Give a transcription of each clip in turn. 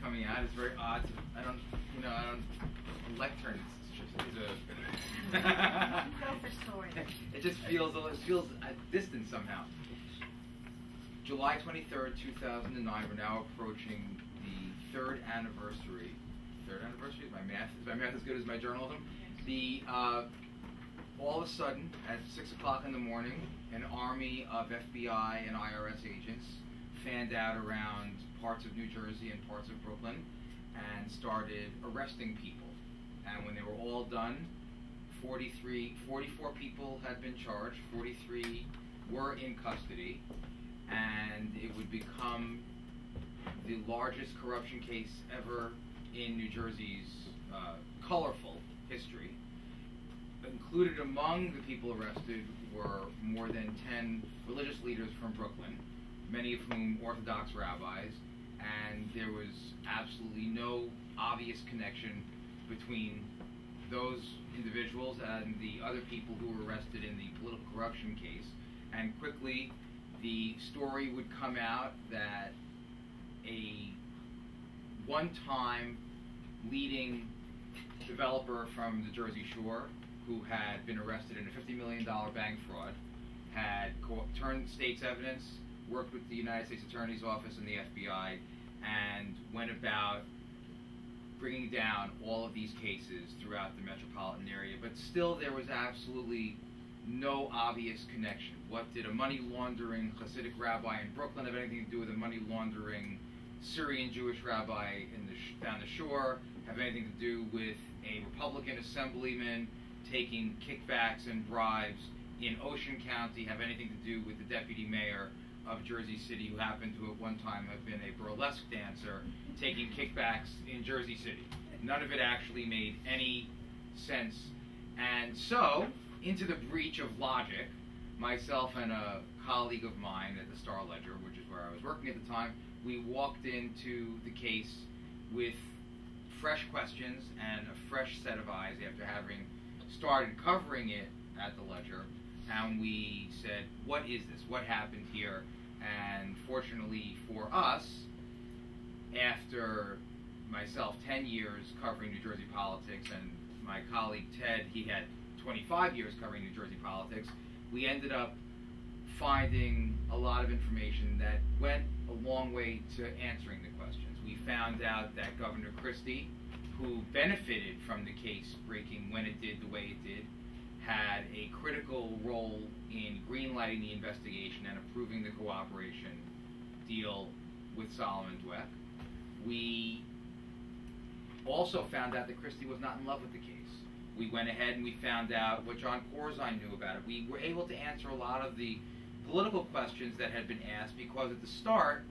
coming out. It's very odd. I don't lectern. It's a. Go for story. It just feels distant somehow. July 23rd, 2009. We're now approaching the third anniversary. Third anniversary? Is my math as good as my journalism? All of a sudden, at 6 o'clock in the morning, an army of FBI and IRS agents fanned out around parts of New Jersey and parts of Brooklyn and started arresting people. And when they were all done, 44 people had been charged, 43 were in custody, and it would become the largest corruption case ever in New Jersey's colorful history. Included among the people arrested were more than 10 religious leaders from Brooklyn, many of whom Orthodox rabbis, and there was absolutely no obvious connection between those individuals and the other people who were arrested in the political corruption case. And quickly, the story would come out that a one-time leading developer from the Jersey Shore, who had been arrested in a $50 million bank fraud, had turned state's evidence, worked with the United States Attorney's Office and the FBI, and went about bringing down all of these cases throughout the metropolitan area. But still, there was absolutely no obvious connection. What did a money laundering Hasidic rabbi in Brooklyn have anything to do with a money laundering Syrian Jewish rabbi down the shore? Have anything to do with a Republican assemblyman taking kickbacks and bribes in Ocean County? Have anything to do with the deputy mayor of Jersey City, who happened to at one time have been a burlesque dancer taking kickbacks in Jersey City? None of it actually made any sense. And so, into the breach of logic, myself and a colleague of mine at the Star-Ledger, which is where I was working at the time, we walked into the case with fresh questions and a fresh set of eyes after having started covering it at the Ledger. And we said, what is this? What happened here? And fortunately for us, after myself 10 years covering New Jersey politics, and my colleague Ted, he had 25 years covering New Jersey politics, we ended up finding a lot of information that went a long way to answering the questions. We found out that Governor Christie, who benefited from the case breaking when it did the way it did, had a critical role in greenlighting the investigation and approving the cooperation deal with Solomon Dweck. We also found out that Christie was not in love with the case. We went ahead and we found out what John Corzine knew about it. We were able to answer a lot of the political questions that had been asked, because at the start,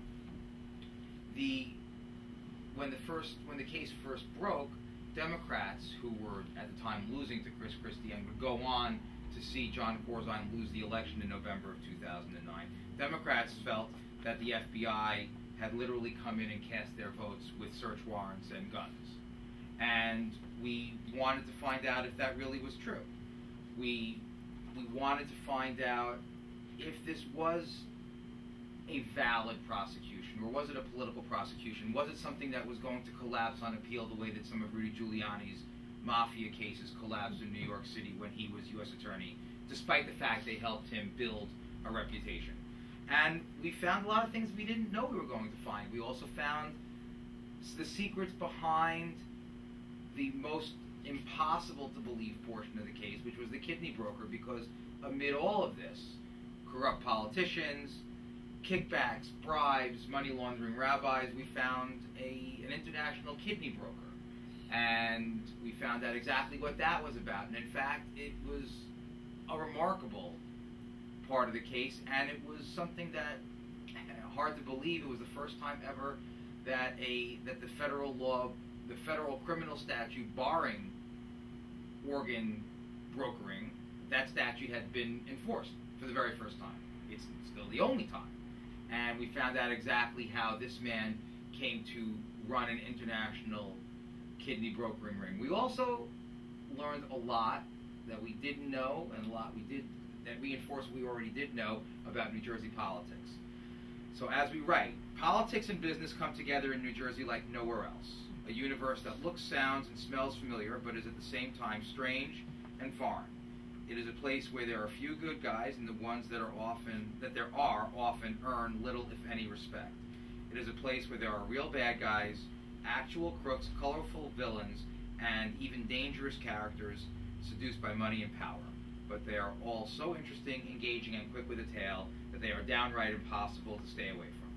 when the case first broke, Democrats, who were at the time losing to Chris Christie and would go on to see John Corzine lose the election in November of 2009, Democrats felt that the FBI had literally come in and cast their votes with search warrants and guns. And we wanted to find out if that really was true. We wanted to find out if this was a valid prosecution, or was it a political prosecution? Was it something that was going to collapse on appeal the way that some of Rudy Giuliani's mafia cases collapsed in New York City when he was U.S. Attorney, despite the fact they helped him build a reputation? And we found a lot of things we didn't know we were going to find. We also found the secrets behind the most impossible to believe portion of the case, which was the kidney broker, because amid all of this, corrupt politicians, kickbacks, bribes, money laundering rabbis, we found an international kidney broker. And we found out exactly what that was about. And in fact, it was a remarkable part of the case, and it was something that, hard to believe, it was the first time ever that the federal law, the federal criminal statute barring organ brokering, that statute had been enforced for the very first time. It's still the only time. And we found out exactly how this man came to run an international kidney brokering ring. We also learned a lot that we didn't know, and a lot that reinforced what we already did know about New Jersey politics. So as we write, politics and business come together in New Jersey like nowhere else. A universe that looks, sounds, and smells familiar, but is at the same time strange and foreign. It is a place where there are few good guys, and the ones that there are often earn little, if any, respect. It is a place where there are real bad guys, actual crooks, colorful villains, and even dangerous characters seduced by money and power. But they are all so interesting, engaging, and quick with a tale that they are downright impossible to stay away from.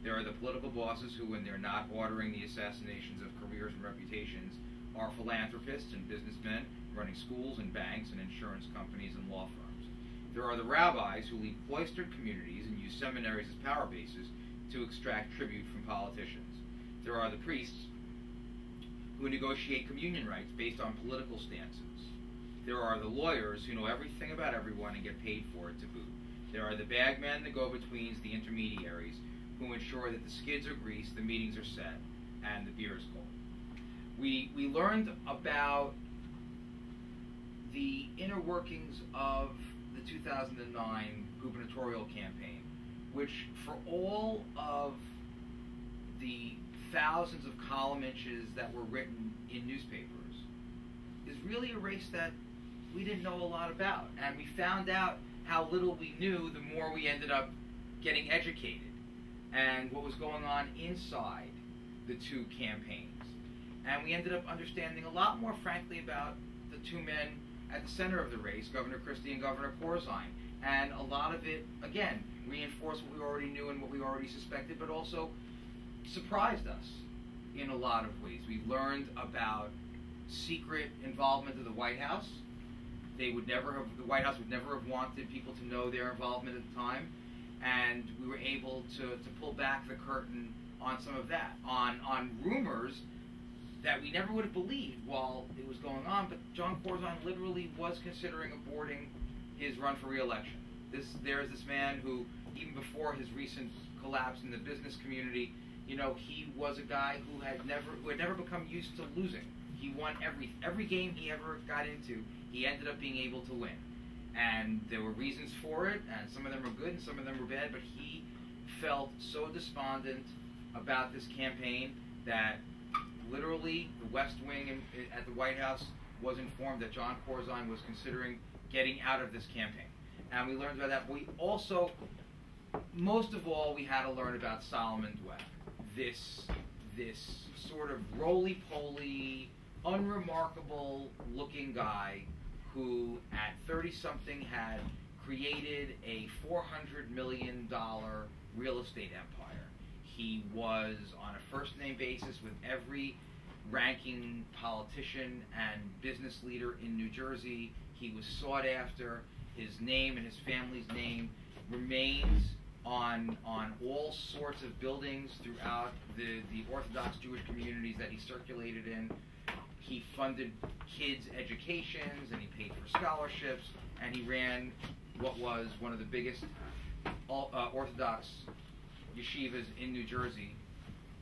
There are the political bosses who, when they're not ordering the assassinations of careers and reputations, are philanthropists and businessmen running schools and banks and insurance companies and law firms. There are the rabbis who lead cloistered communities and use seminaries as power bases to extract tribute from politicians. There are the priests who negotiate communion rights based on political stances. There are the lawyers who know everything about everyone and get paid for it to boot. There are the bagmen, the go-betweens, the intermediaries, who ensure that the skids are greased, the meetings are set, and the beer is cold. We learned about the inner workings of the 2009 gubernatorial campaign, which for all of the thousands of column inches that were written in newspapers is really a race that we didn't know a lot about. And we found out how little we knew the more we ended up getting educated and what was going on inside the two campaigns. And we ended up understanding a lot more, frankly, about the two men at the center of the race, Governor Christie and Governor Corzine. And a lot of it, again, reinforced what we already knew and what we already suspected, but also surprised us in a lot of ways. We learned about secret involvement of the White House. The White House would never have wanted people to know their involvement at the time, and we were able to pull back the curtain on some of that, on rumors that we never would have believed while it was going on. But John Corzine literally was considering aborting his run for re-election. There's this man who, even before his recent collapse in the business community, he was a guy who had never become used to losing. He won every game he ever got into. He ended up being able to win, and there were reasons for it, and some of them were good and some of them were bad. But he felt so despondent about this campaign that literally the West Wing at the White House was informed that John Corzine was considering getting out of this campaign, and we learned about that. But we also, most of all, we had to learn about Solomon Dweck, this sort of roly-poly, unremarkable looking guy who at 30-something had created a $400 million real estate empire. He was on a first-name basis with every ranking politician and business leader in New Jersey. He was sought after. His name and his family's name remains on all sorts of buildings throughout the Orthodox Jewish communities that he circulated in. He funded kids' educations, and he paid for scholarships, and he ran what was one of the biggest Orthodox yeshivas in New Jersey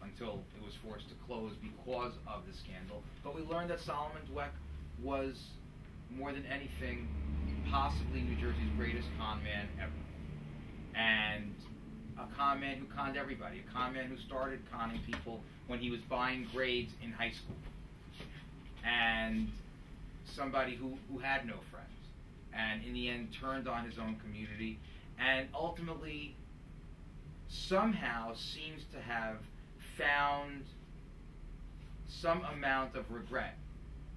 until it was forced to close because of the scandal. But we learned that Solomon Dweck was, more than anything, possibly New Jersey's greatest con man ever. And a con man who conned everybody, a con man who started conning people when he was buying grades in high school, and somebody who had no friends, and in the end turned on his own community, and ultimately somehow seems to have found some amount of regret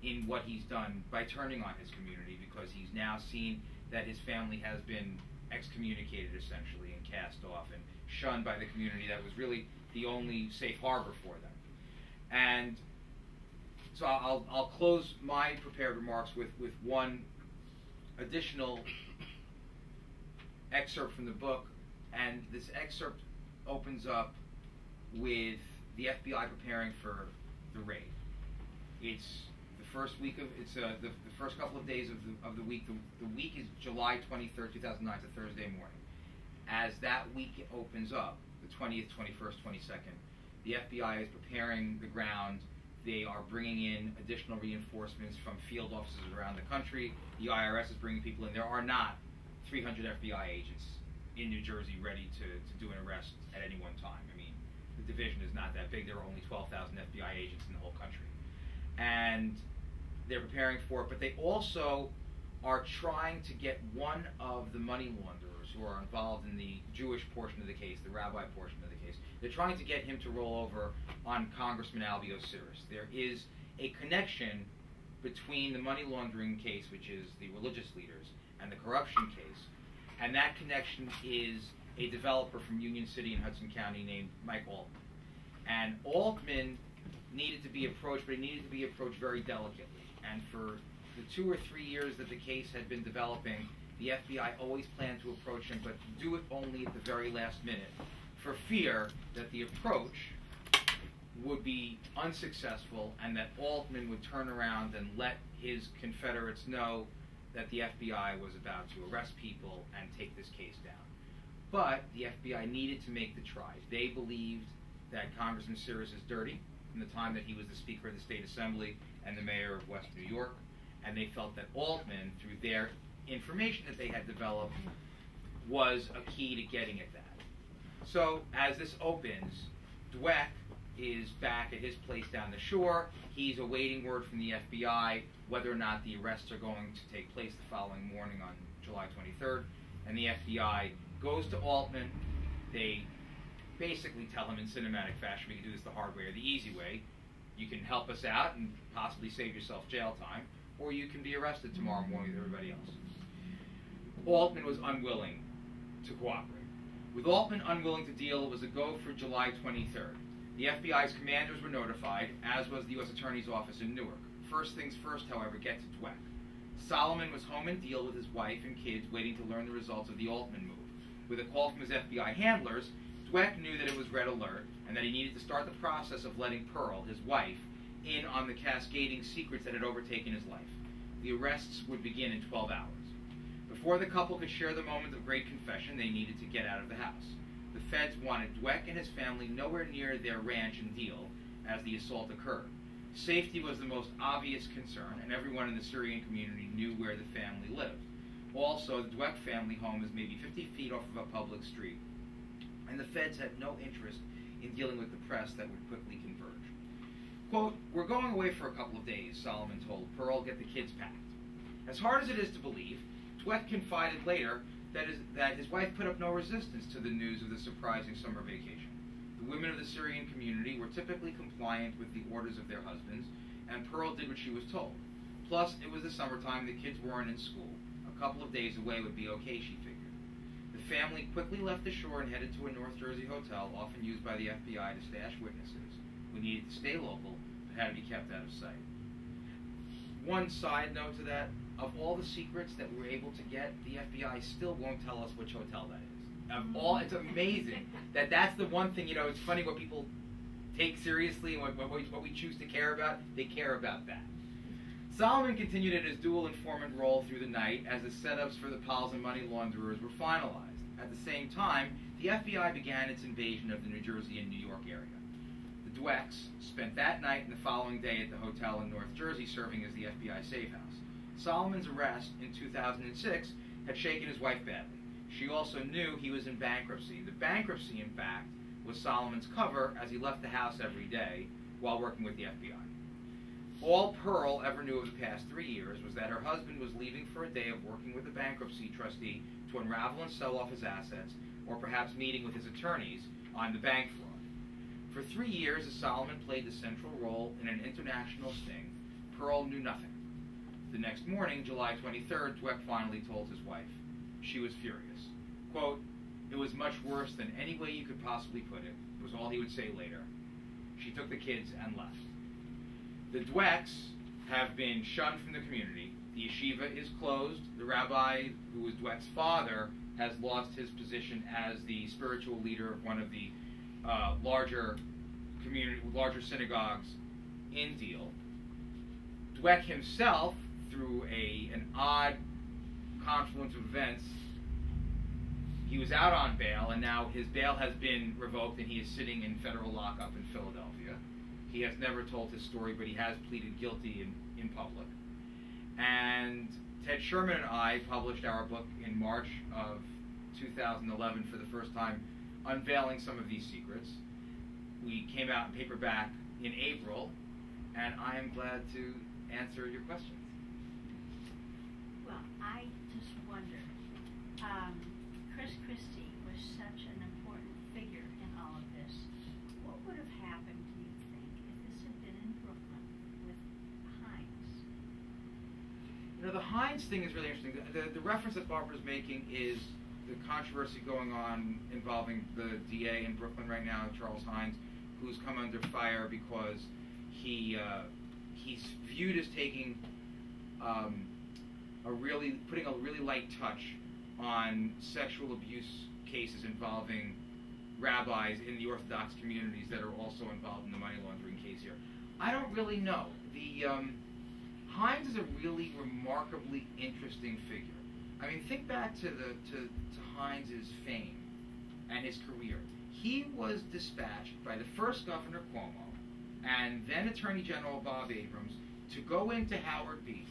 in what he's done by turning on his community, because he's now seen that his family has been excommunicated essentially and cast off and shunned by the community that was really the only safe harbor for them. And so I'll close my prepared remarks with one additional excerpt from the book, and this excerpt opens up with the FBI preparing for the raid. It's the first week of the first couple of days of the week. The week is July 23rd, 2009. It's a Thursday morning. As that week opens up, the 20th, 21st, 22nd, the FBI is preparing the ground. They are bringing in additional reinforcements from field offices around the country. The IRS is bringing people in. There are not 300 FBI agents in New Jersey ready to do an arrest at any one time. I mean, the division is not that big. There are only 12,000 FBI agents in the whole country. And they're preparing for it, but they also are trying to get one of the money launderers who are involved in the Jewish portion of the case, the rabbi portion of the case. They're trying to get him to roll over on Congressman Albie Osiris. There is a connection between the money laundering case, which is the religious leaders, and the corruption case, and that connection is a developer from Union City in Hudson County named Mike Altman. And Altman needed to be approached, but he needed to be approached very delicately. And for the 2 or 3 years that the case had been developing, the FBI always planned to approach him, but do it only at the very last minute, for fear that the approach would be unsuccessful and that Altman would turn around and let his Confederates know that the FBI was about to arrest people and take this case down. But the FBI needed to make the try. They believed that Congressman Osiris is dirty from the time that he was the Speaker of the State Assembly and the Mayor of West New York, and they felt that Altman, through their information that they had developed, was a key to getting at that. So as this opens, Dweck is back at his place down the shore. He's awaiting word from the FBI whether or not the arrests are going to take place the following morning on July 23rd. And the FBI goes to Altman. They basically tell him in cinematic fashion, we can do this the hard way or the easy way. You can help us out and possibly save yourself jail time, or you can be arrested tomorrow morning with everybody else. Altman was unwilling to cooperate. With Altman unwilling to deal, it was a go for July 23rd. The FBI's commanders were notified, as was the U.S. Attorney's Office in Newark. First things first, however, get to Dweck. Solomon was home in Deal with his wife and kids, waiting to learn the results of the Altman move. With a call from his FBI handlers, Dweck knew that it was red alert and that he needed to start the process of letting Pearl, his wife, in on the cascading secrets that had overtaken his life. The arrests would begin in 12 hours. Before the couple could share the moment of great confession, they needed to get out of the house. The feds wanted Dweck and his family nowhere near their ranch in Deal as the assault occurred. Safety was the most obvious concern, and everyone in the Syrian community knew where the family lived. Also, the Dweck family home is maybe 50 feet off of a public street, and the feds had no interest in dealing with the press that would quickly converge. Quote, "We're going away for a couple of days," Solomon told Pearl. "Get the kids packed." As hard as it is to believe, Dweck confided later that his wife put up no resistance to the news of the surprising summer vacation. The women of the Syrian community were typically compliant with the orders of their husbands, and Pearl did what she was told. Plus, it was the summertime, the kids weren't in school. A couple of days away would be okay, she figured. The family quickly left the shore and headed to a North Jersey hotel, often used by the FBI to stash witnesses who needed to stay local but had to be kept out of sight. One side note to that, of all the secrets that we were able to get, the FBI still won't tell us which hotel that is. Of all, it's amazing that that's the one thing, it's funny what people take seriously and what we choose to care about, they care about that. Solomon continued in his dual informant role through the night as the setups for the pals and money launderers were finalized. At the same time, the FBI began its invasion of the New Jersey and New York area. The Dwecks spent that night and the following day at the hotel in North Jersey serving as the FBI safe house. Solomon's arrest in 2006 had shaken his wife badly. She also knew he was in bankruptcy. The bankruptcy, in fact, was Solomon's cover as he left the house every day while working with the FBI. All Pearl ever knew of the past 3 years was that her husband was leaving for a day of working with a bankruptcy trustee to unravel and sell off his assets, or perhaps meeting with his attorneys on the bank fraud. For 3 years, as Solomon played the central role in an international sting, Pearl knew nothing. The next morning, July 23rd, Dweck finally told his wife. She was furious. Quote, "It was much worse than any way you could possibly put it," was all he would say later. She took the kids and left. The Dwecks have been shunned from the community. The yeshiva is closed. The rabbi, who was Dweck's father, has lost his position as the spiritual leader of one of the larger synagogues in Deal. Dweck himself, through an odd confluence of events, he was out on bail, and now his bail has been revoked, and he is sitting in federal lockup in Philadelphia. He has never told his story, but he has pleaded guilty in public. And Ted Sherman and I published our book in March of 2011 for the first time, unveiling some of these secrets. We came out in paperback in April, and I am glad to answer your questions. Well, I just wonder, Chris Christie was such an important figure in all of this. What would have happened, do you think, if this had been in Brooklyn with Hines? You know, the Hines thing is really interesting. The reference that Barbara's making is the controversy going on involving the DA in Brooklyn right now, Charles Hines, who's come under fire because he's viewed as taking putting a really light touch on sexual abuse cases involving rabbis in the Orthodox communities that are also involved in the money laundering case here. I don't really know. Hines is a really remarkably interesting figure. I mean, think back to Hines' fame and his career. He was dispatched by the first Governor Cuomo and then Attorney General Bob Abrams to go into Howard Beach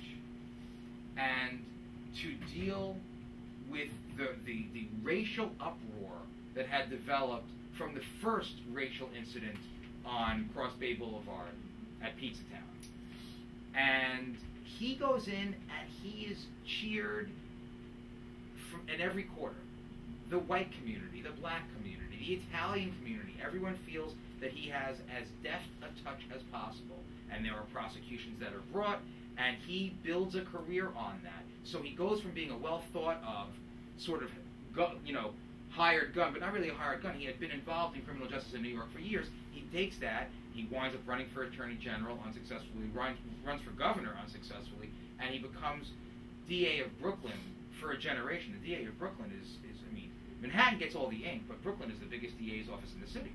and to deal with the racial uproar that had developed from the first racial incident on Cross Bay Boulevard at Pizza Town. And he goes in and he is cheered in every quarter. The white community, the black community, the Italian community, everyone feels that he has as deft a touch as possible. And there are prosecutions that are brought, and he builds a career on that. So he goes from being a well thought of sort of, hired gun, but not really a hired gun. He had been involved in criminal justice in New York for years. He takes that, he winds up running for Attorney General unsuccessfully, runs for governor unsuccessfully, and he becomes DA of Brooklyn for a generation. The DA of Brooklyn is Manhattan gets all the ink, but Brooklyn is the biggest DA's office in the city.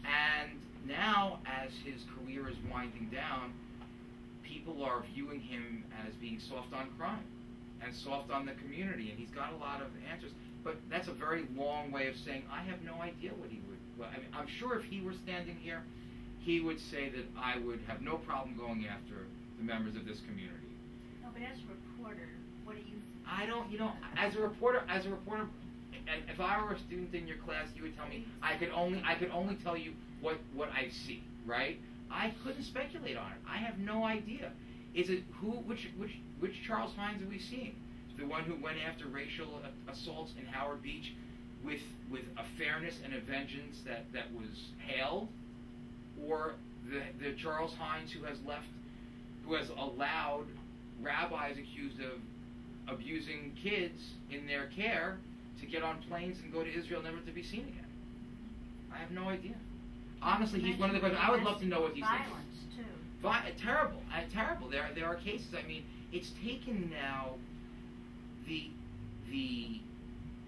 And now, as his career is winding down, people are viewing him as being soft on crime and soft on the community, and he's got a lot of answers. But that's a very long way of saying I have no idea what he would. Well, I mean, I'm sure if he were standing here, he would say that I would have no problem going after the members of this community. No, but as a reporter, what do you? I don't. As a reporter, and if I were a student in your class, you would tell me I could only tell you what I see, right? I couldn't speculate on it. I have no idea. Is it which Charles Hines are we seeing? The one who went after racial assaults in Howard Beach with a fairness and a vengeance that was hailed, or the Charles Hines who has allowed rabbis accused of abusing kids in their care to get on planes and go to Israel never to be seen again? I have no idea. Honestly, he's one of the questions. I would love to know what he's thinking. Violence too. Terrible. There are cases. I mean, it's taken now the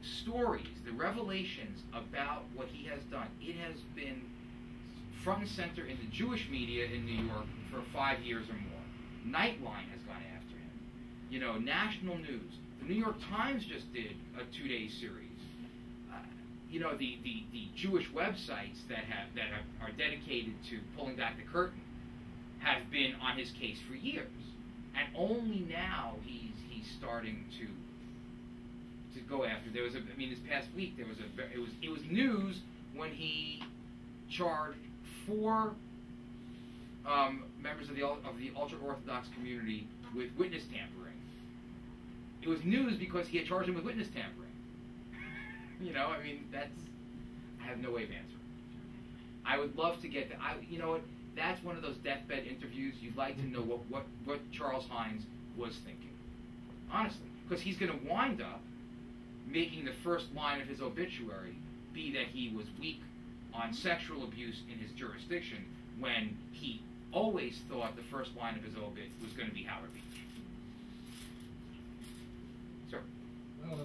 stories, the revelations about what he has done. It has been front and center in the Jewish media in New York for 5 years or more. Nightline has gone after him. National news. The New York Times just did a 2-day series. The Jewish websites that are dedicated to pulling back the curtain have been on his case for years, and only now he's starting to go after. There was this past week it was news when he charged 4 members of the ultra-Orthodox community with witness tampering. It was news because he had charged them with witness tampering. I have no way of answering. I would love to get that. That's one of those deathbed interviews. You'd like to know what Charles Hines was thinking. Honestly. Because he's going to wind up making the first line of his obituary be that he was weak on sexual abuse in his jurisdiction, when he always thought the first line of his obit was going to be Howard Beach. Sir?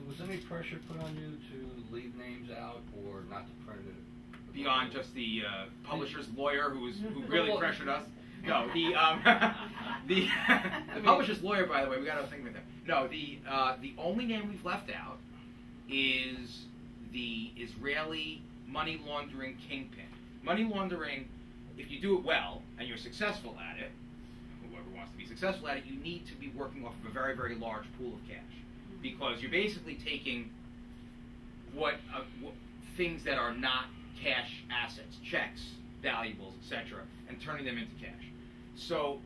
Was any pressure put on you to leave names out or not to print it? Beyond just the publisher's lawyer who really pressured us? No, the publisher's lawyer, by the way, we got a thing with him. No, the only name we've left out is the Israeli money laundering kingpin. Money laundering, if you do it well and you're successful at it, whoever wants to be successful at it, you need to be working off of a very, very large pool of cash, because you're basically taking things that are not cash assets, checks, valuables, etc., and turning them into cash. So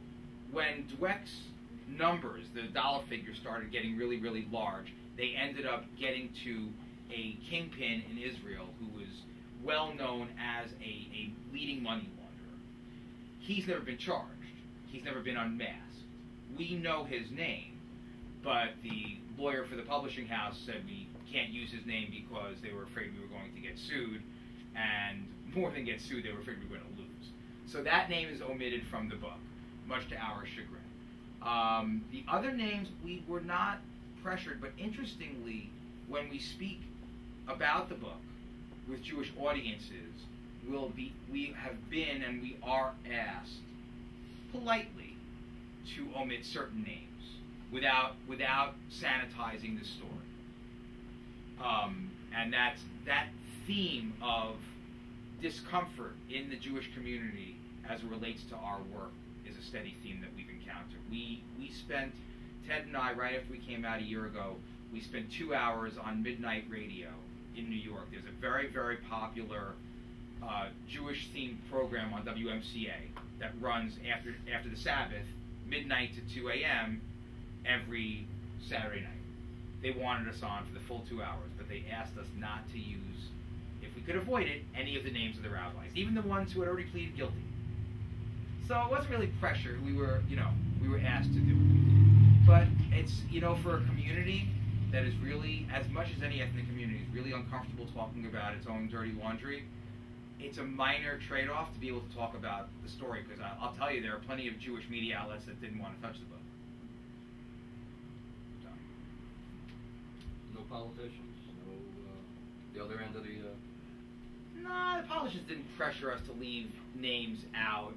when Dweck's numbers, the dollar figures, started getting really, really large, they ended up getting to a kingpin in Israel who was well known as a leading money launderer. He's never been charged. He's never been unmasked. We know his name, but the lawyer for the publishing house said we can't use his name because they were afraid we were going to get sued, and more than get sued, they were afraid we were going to lose. So that name is omitted from the book, much to our chagrin. The other names, we were not pressured, but interestingly, when we speak about the book with Jewish audiences, we have been and we are asked politely to omit certain names without sanitizing the story. And that theme of discomfort in the Jewish community as it relates to our work is a steady theme that we've encountered. We spent, Ted and I, right after we came out a year ago, we spent 2 hours on midnight radio in New York. There's a very, very popular Jewish-themed program on WMCA that runs after the Sabbath, midnight to 2 a.m. every Saturday night. They wanted us on for the full 2 hours, but they asked us not to use, if we could avoid it, any of the names of the rabbis, even the ones who had already pleaded guilty. So it wasn't really pressure. We were asked to do it. But it's, for a community that is really, as much as any ethnic community, is really uncomfortable talking about its own dirty laundry, it's a minor trade-off to be able to talk about the story, because I'll tell you, there are plenty of Jewish media outlets that didn't want to touch the book. So. No politicians? No, the other end of the... No, the politicians didn't pressure us to leave names out.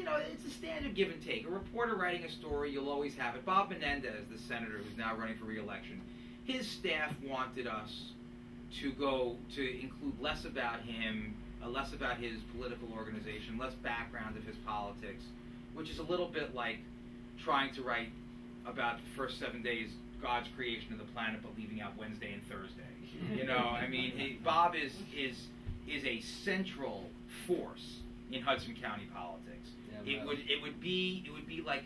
No, it's a standard give and take. A reporter writing a story, you'll always have it. Bob Menendez, the senator who's now running for re-election, his staff wanted us to include less about him, less about his political organization, less background of his politics, which is a little bit like trying to write about the first 7 days God's creation of the planet, but leaving out Wednesday and Thursday. Bob is a central force in Hudson County politics. Yeah, it would be like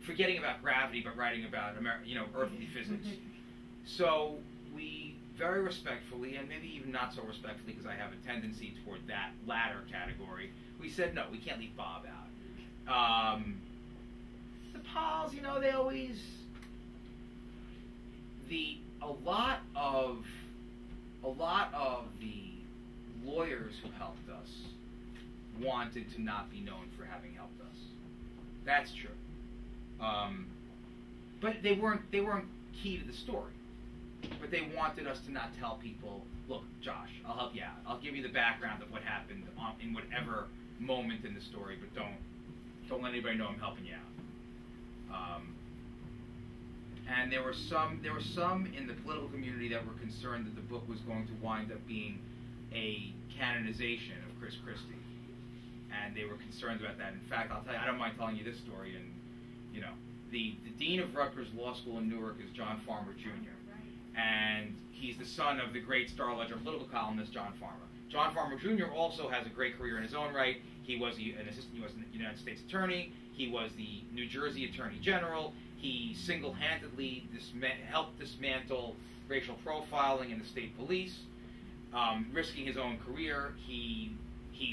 forgetting about gravity but writing about earthly physics. So we very respectfully, and maybe even not so respectfully because I have a tendency toward that latter category, we said no, we can't leave Bob out. The Pauls, they always a lot of the lawyers who helped us wanted to not be known for having helped us. That's true. But they weren't key to the story. But they wanted us to not tell people, look, Josh, I'll help you out. I'll give you the background of what happened in whatever moment in the story, but don't let anybody know I'm helping you out. And there were some in the political community that were concerned that the book was going to wind up being a canonization of Chris Christie, and they were concerned about that. In fact, I'll tell you, I don't mind telling you this story. And the dean of Rutgers Law School in Newark is John Farmer Jr., and he's the son of the great Star Ledger political columnist John Farmer. John Farmer Jr. also has a great career in his own right. He was an assistant United States attorney. He was the New Jersey Attorney General. He single-handedly helped dismantle racial profiling in the state police, risking his own career. He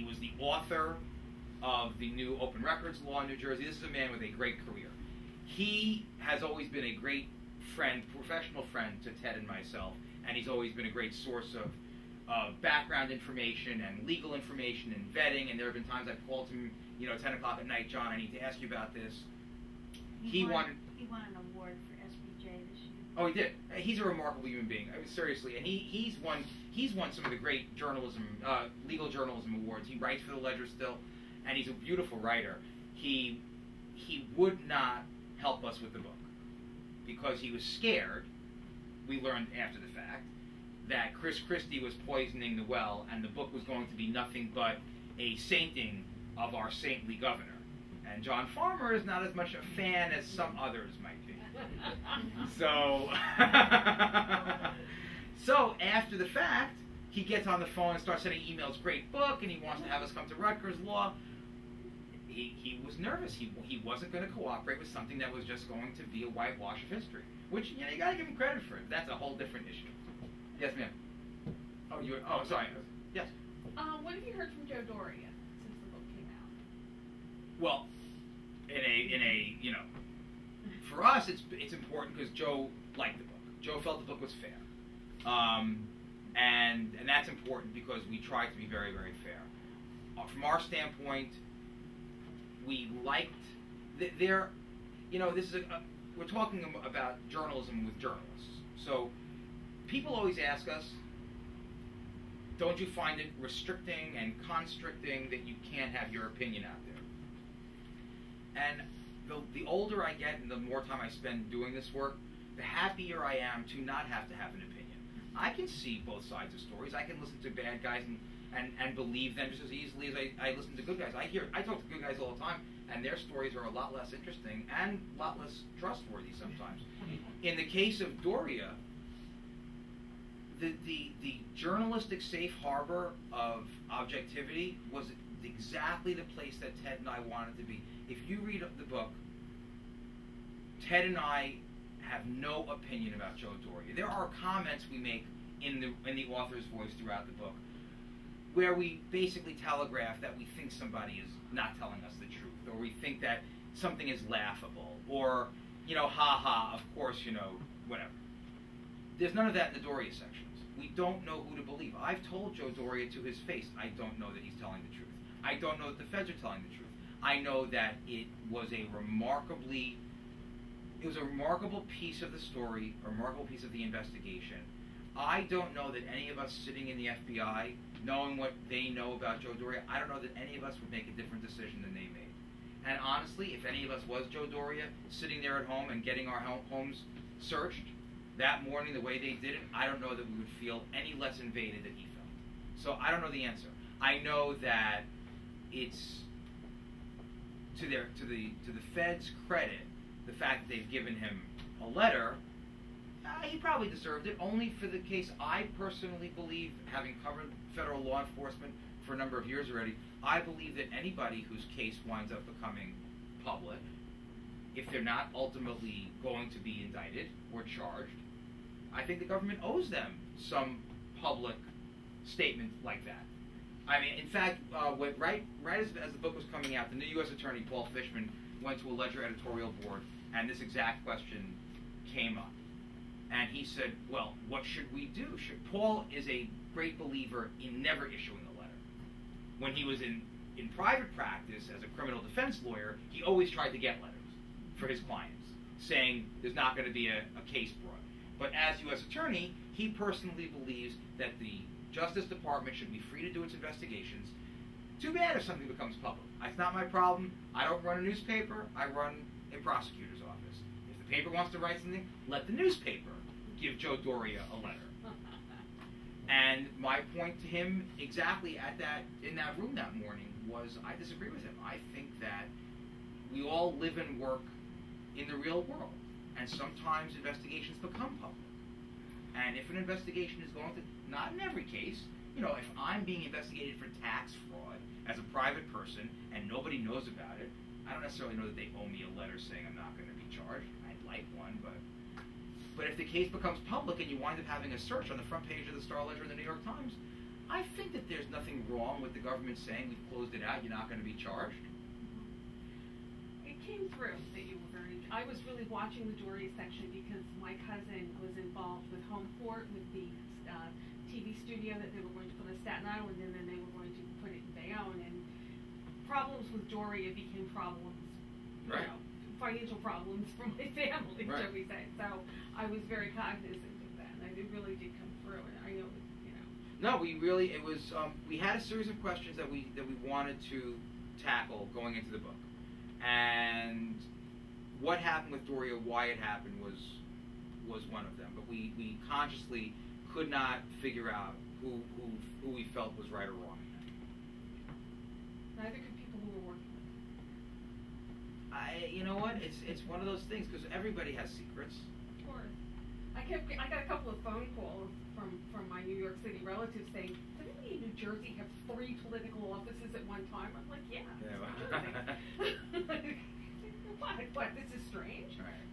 was the author of the new open records law in New Jersey. This is a man with a great career. He has always been a great friend, professional friend to Ted and myself, and he's always been a great source of background information and legal information and vetting. And there have been times I've called him, 10 o'clock at night, John, I need to ask you about this. He won an award for SBJ this year. Oh, he did. He's a remarkable human being. Seriously, and he's won some of the great legal journalism awards. He writes for the Ledger still, and he's a beautiful writer. He would not help us with the book because he was scared. We learned after the fact that Chris Christie was poisoning the well, and the book was going to be nothing but a sainting of our saintly governor. And John Farmer is not as much a fan as some others might be. So, so after the fact, he gets on the phone and starts sending emails. Great book, and he wants to have us come to Rutgers Law. He was nervous. He wasn't going to cooperate with something that was just going to be a whitewash of history. Which, you know, you got to give him credit for it. That's a whole different issue. Yes, ma'am. Oh, sorry. Yes. What have you heard from Joe Doria since the book came out? Well, in a you know, for us it's important because Joe liked the book. Joe felt the book was fair, and that's important because we tried to be very, very fair. From our standpoint, we liked there. You know, this is we're talking about journalism with journalists. So people always ask us, don't you find it restricting and constricting that you can't have your opinion out there? And the older I get and the more time I spend doing this work, the happier I am to not have to have an opinion. I can see both sides of stories. I can listen to bad guys and believe them just as easily as I listen to good guys. I talk to good guys all the time, and their stories are a lot less interesting and a lot less trustworthy sometimes. In the case of Doria, the journalistic safe harbor of objectivity was exactly the place that Ted and I wanted to be. If you read the book, Ted and I have no opinion about Joe Doria. There are comments we make in the author's voice throughout the book where we basically telegraph that we think somebody is not telling us the truth, or we think that something is laughable, or, you know, ha, of course, you know, whatever. There's none of that in the Doria sections. We don't know who to believe. I've told Joe Doria to his face, I don't know that he's telling the truth. I don't know that the feds are telling the truth. I know that it was a remarkable piece of the story, a remarkable piece of the investigation. I don't know that any of us sitting in the FBI, knowing what they know about Joe Doria, I don't know that any of us would make a different decision than they made. And honestly, if any of us was Joe Doria, sitting there at home and getting our homes searched that morning the way they did it, I don't know that we would feel any less invaded than he felt. So I don't know the answer. I know that it's to the feds' credit, the fact that they've given him a letter. He probably deserved it, only for the case I personally believe, having covered federal law enforcement for a number of years already, I believe that anybody whose case winds up becoming public, if they're not ultimately going to be indicted or charged, I think the government owes them some public statement like that. I mean, in fact, right as the book was coming out, the new U.S. Attorney, Paul Fishman, went to a Ledger editorial board, and this exact question came up. And he said, well, what should we do? Paul is a great believer in never issuing a letter. When he was in private practice as a criminal defense lawyer, he always tried to get letters for his clients, saying there's not going to be a case brought. But as U.S. Attorney, he personally believes that the Justice Department should be free to do its investigations. Too bad if something becomes public. That's not my problem. I don't run a newspaper. I run a prosecutor's office. If the paper wants to write something, let the newspaper give Joe Doria a letter. And my point to him exactly in that room that morning was, I disagree with him. I think that we all live and work in the real world, and sometimes investigations become public. And if an investigation is going to, not in every case, you know, if I'm being investigated for tax fraud as a private person and nobody knows about it, I don't necessarily know that they owe me a letter saying I'm not going to be charged. I'd like one, but if the case becomes public and you wind up having a search on the front page of the Star Ledger and the New York Times, I think that there's nothing wrong with the government saying we've closed it out, you're not going to be charged. It came through that you were very... I was really watching the Doria section because my cousin was involved with Homeport, with the TV studio that they were going to put on Staten Island, and then they were going to put it in Bayonne, and problems with Doria became problems, you know, financial problems for my family, shall we say. So I was very cognizant of that, and it really did come through, and I know, you know. No, we had a series of questions that we wanted to tackle going into the book. And what happened with Doria, why it happened was one of them. But we consciously could not figure out who we felt was right or wrong. Neither could people who were working You know what? It's one of those things because everybody has secrets. Of course. I got a couple of phone calls from my New York City relatives saying, does anybody in New Jersey have 3 political offices at one time? I'm like, yeah. New Jersey. What? This is strange. Right.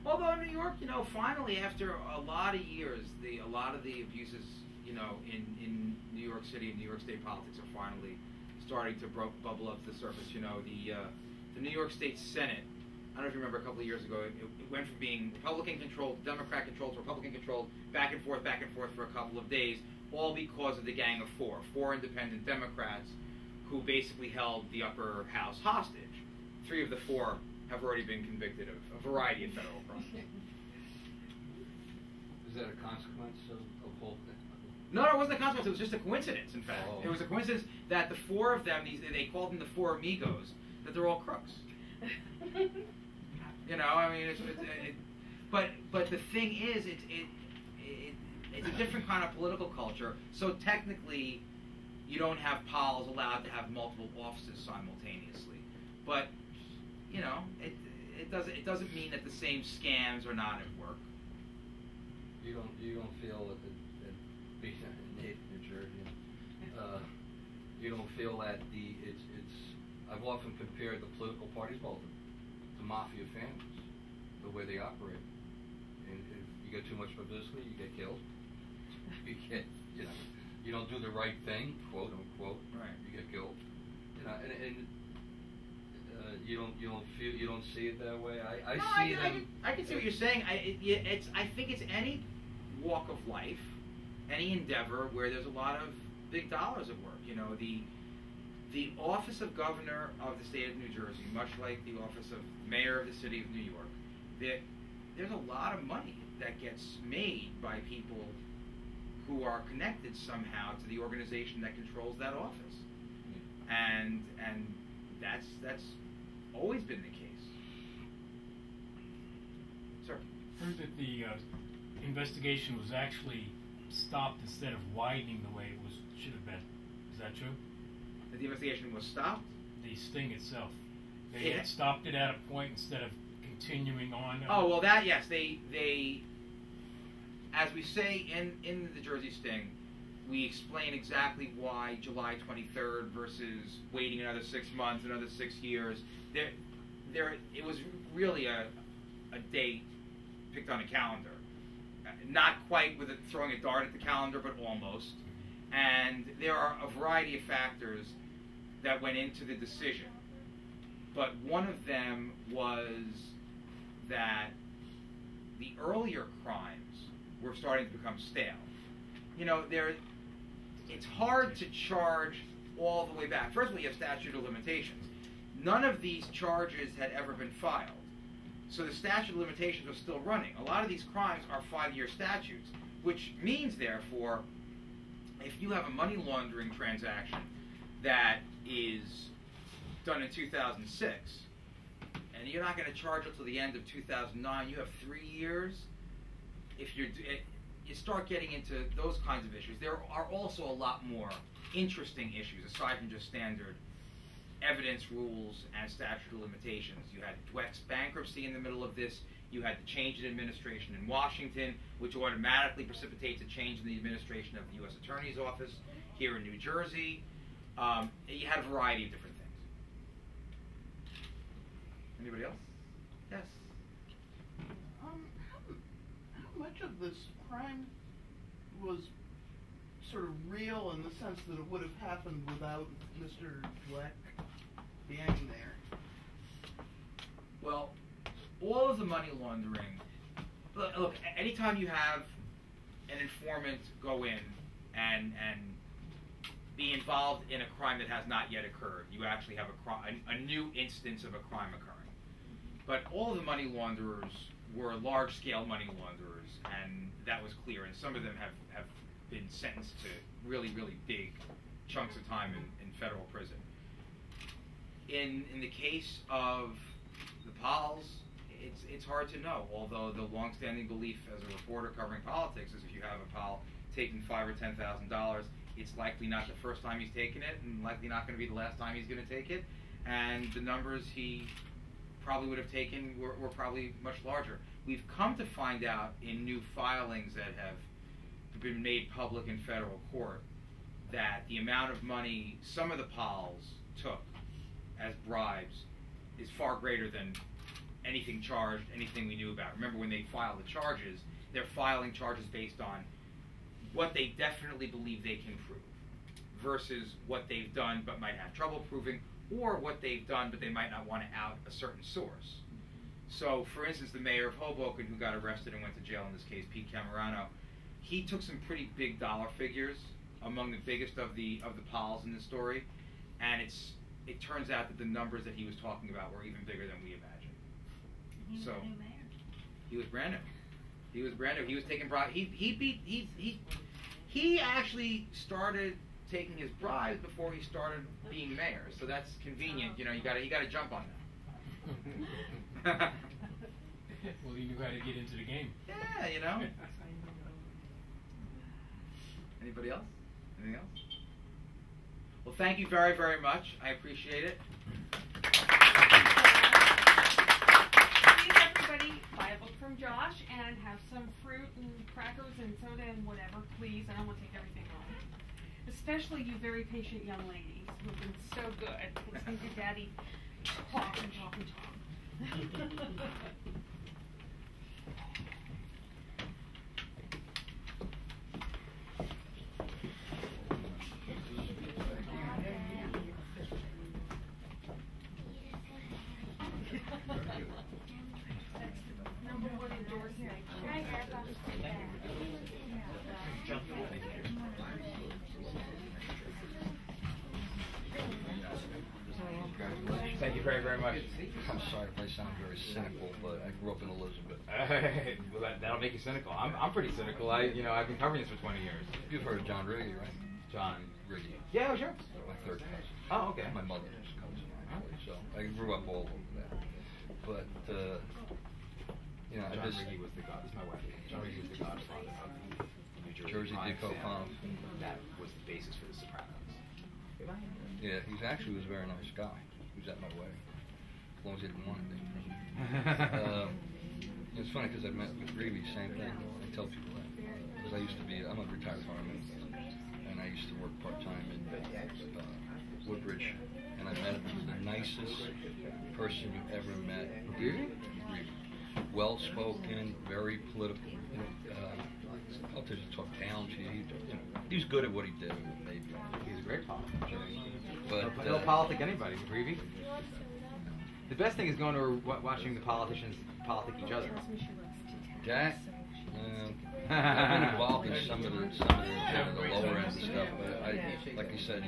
Although New York, finally after a lot of years, a lot of the abuses, in New York City and New York State politics are finally starting to bubble up to the surface. The New York State Senate, I don't know if you remember a couple of years ago, it went from being Republican-controlled, Democrat-controlled, to Republican-controlled, back and forth for a couple of days, all because of the Gang of four independent Democrats who basically held the upper house hostage. 3 of the 4 have already been convicted of a variety of federal crimes. Is that a consequence of whole thing? No, it wasn't a consequence. It was just a coincidence, in fact. Oh. It was a coincidence that the 4 of them, they called them the 4 amigos, that they're all crooks. But the thing is, it's a different kind of political culture. So technically, you don't have pols allowed to have multiple offices simultaneously. But it doesn't mean that the same scams are not at work. You don't feel that being a native New Jersey, you don't feel that I've often compared the political parties, to mafia families, the way they operate. And if you get too much publicity, you get killed. You don't do the right thing, quote unquote. Right. You get killed. You don't see it that way. I can see what you're saying. I think it's any walk of life, any endeavor where there's a lot of big dollars at work. The office of governor of the state of New Jersey, much like the office of mayor of the city of New York, there's a lot of money that gets made by people who are connected somehow to the organization that controls that office, and that's always been the case. Sir? Heard that the investigation was actually stopped instead of widening the way it should have been. Is that true? That the investigation was stopped? The sting itself. They had stopped it at a point instead of continuing on. Oh, well, yes. They as we say in the Jersey Sting, we explain exactly why July 23rd versus waiting another 6 months, another 6 years. It was really a date picked on a calendar. Not quite with throwing a dart at the calendar, but almost. And there are a variety of factors that went into the decision. But one of them was that the earlier crimes were starting to become stale. It's hard to charge all the way back. First of all, you have statute of limitations. None of these charges had ever been filed. So the statute of limitations was still running. A lot of these crimes are 5-year statutes, which means, therefore, if you have a money laundering transaction that is done in 2006, and you're not going to charge it till the end of 2009, you have 3 years. If you start getting into those kinds of issues, there are also a lot more interesting issues aside from just standard evidence rules and statute of limitations. You had Dweck's bankruptcy in the middle of this. You had the change in administration in Washington, which automatically precipitates a change in the administration of the U.S. Attorney's Office here in New Jersey. You had a variety of different things. Anybody else? Yes. How much of this crime was sort of real in the sense that it would have happened without Mr. Dweck being there? Well, all of the money laundering, look, anytime you have an informant go in and be involved in a crime that has not yet occurred, you actually have a new instance of a crime occurring. But all of the money launderers were large-scale money launderers, and that was clear, and some of them have been sentenced to really, really big chunks of time in federal prison. In the case of the Pols, it's hard to know, although the long-standing belief as a reporter covering politics is if you have a Pol taking $5,000 or $10,000, it's likely not the first time he's taken it, and likely not going to be the last time he's going to take it. And the numbers he probably would have taken were probably much larger. We've come to find out in new filings that have been made public in federal court that the amount of money some of the Pols took as bribes is far greater than anything charged, anything we knew about. Remember, when they file the charges, they're filing charges based on what they definitely believe they can prove versus what they've done but might have trouble proving, or what they've done but they might not want to out a certain source. So, for instance, the mayor of Hoboken, who got arrested and went to jail in this case, Pete Camerano, he took some pretty big dollar figures, among the biggest of the Pols in the story, and it turns out that the numbers that he was talking about were even bigger than we imagined. He was So, a new mayor. he was brand new. He was brand new. He was taking bribes. He actually started taking his bribes before he started being mayor. So that's convenient. You know, you gotta jump on that. Well, he knew how to get into the game. Yeah, you know. Anybody else? Anything else? Well, thank you very, very much. I appreciate it. Please, everybody, buy a book from Josh and have some fruit and crackers and soda and whatever, please. I don't want to take everything home. Especially you very patient young ladies who have been so good listening to Daddy talk and talk and talk. Number one endorsement. Thank you very, very much. I'm sorry if I sound very cynical, but I grew up in Elizabeth. Well, that'll make you cynical. I'm pretty cynical. I've been covering this for 20 years. You've heard of John Riggy, right? John Riggy. Yeah, sure. My third cousin. Oh, okay. My mother's cousin, actually. So I grew up all over that. But you know, John Riggy was the god. This is my wife. John Riggy was the godfather of New Jersey crime Deco family. Conf. That was the basis for The Sopranos. Yeah, he actually was a very nice guy. He was at my wedding, as long as he didn't want to be. It's funny because I met with Reeve, same thing. I tell people that because I used to be, I'm a retired fireman, and I used to work part-time in Woodbridge, and I met him. He was the nicest person you ever met. Really? Well-spoken, very political. Politicians talk down to you. He was good at what he did. Maybe He's a great politician. but He'll politic anybody, Greavy. The best thing is going to watching the politicians politic each other. Jack, I've been involved in some of the lower end stuff, but like you said,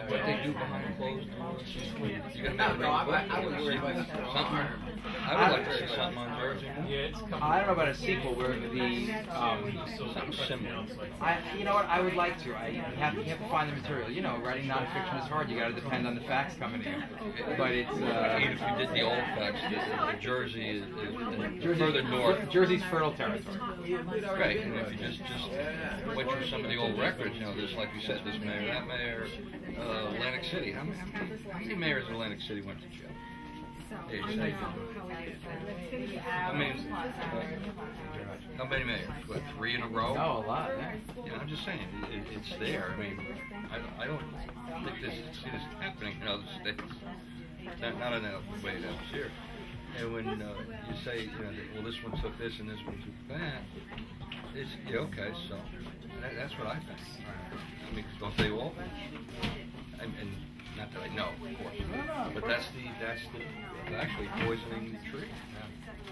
what they do behind closed doors. You gonna make I would worry about something. I would like to see something on Jersey. Yeah, it's coming. I don't know about a sequel where Something similar. you know what, I would like to. You have to find the material. You know, writing nonfiction is hard. You got to depend on the facts coming in. But it's Even if you did the old facts, the Jersey is further north. Jersey's fertile territory. Right, and if you just went through some of the old records, you know, this, like you said, this mayor, that mayor, Atlantic City. How many mayors in Atlantic City went to jail? I mean, how many mayors? What, 3 in a row? Oh, a lot. Yeah. Yeah, I'm just saying, it's there. I mean, I don't think see this happening in other states. Not in the way it happens here. And when you say, well, this one took this and this one took that, it's okay. So that's what I think. I mean, don't they all? And not that I know, of course, but that's actually poisoning the tree.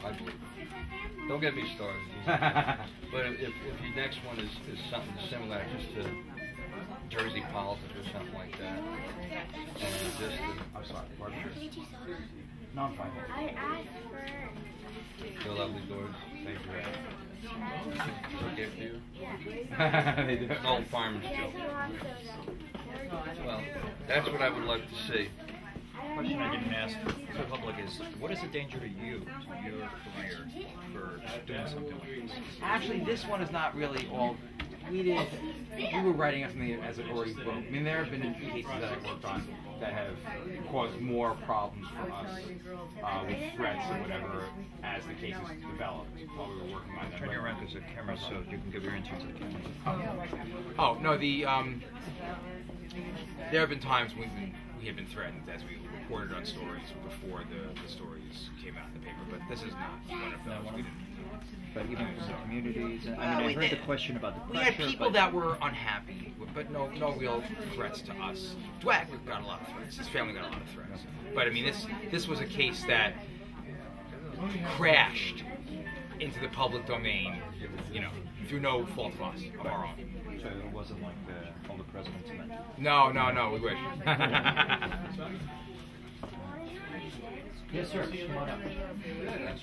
I believe. Don't get me started. But if your next one is something similar, just to Jersey politics or something like that, and just I'm sorry, pardon me. No, I'm fine. I asked for. Fill out these doors. Thank you. It's okay for you? They do. It's an old fireman's joke. Well, that's what I would like to see. Question I didn't ask the public is, what is the danger to you, to your career, for doing something like this? Actually, this one is not really all. we were writing up something as it already broke. I mean, there have been cases that I've worked on that have caused more problems for us with threats or whatever as the cases developed while we were working on them. Turn your around because the camera so you can give your answer to the camera. Oh no, there have been times when we have been threatened as we reported on stories before the stories came out in the paper, but this is not one of those. We didn't. But even from the communities, I We heard the did. question about the We pressure. had people that were unhappy, but no real threats to us. Dweck got a lot of threats. His family got a lot of threats. But I mean, this was a case that crashed into the public domain, through no fault of us, of our own. So it wasn't like all the president's men. No, we wish. Yes, sir. Come on up.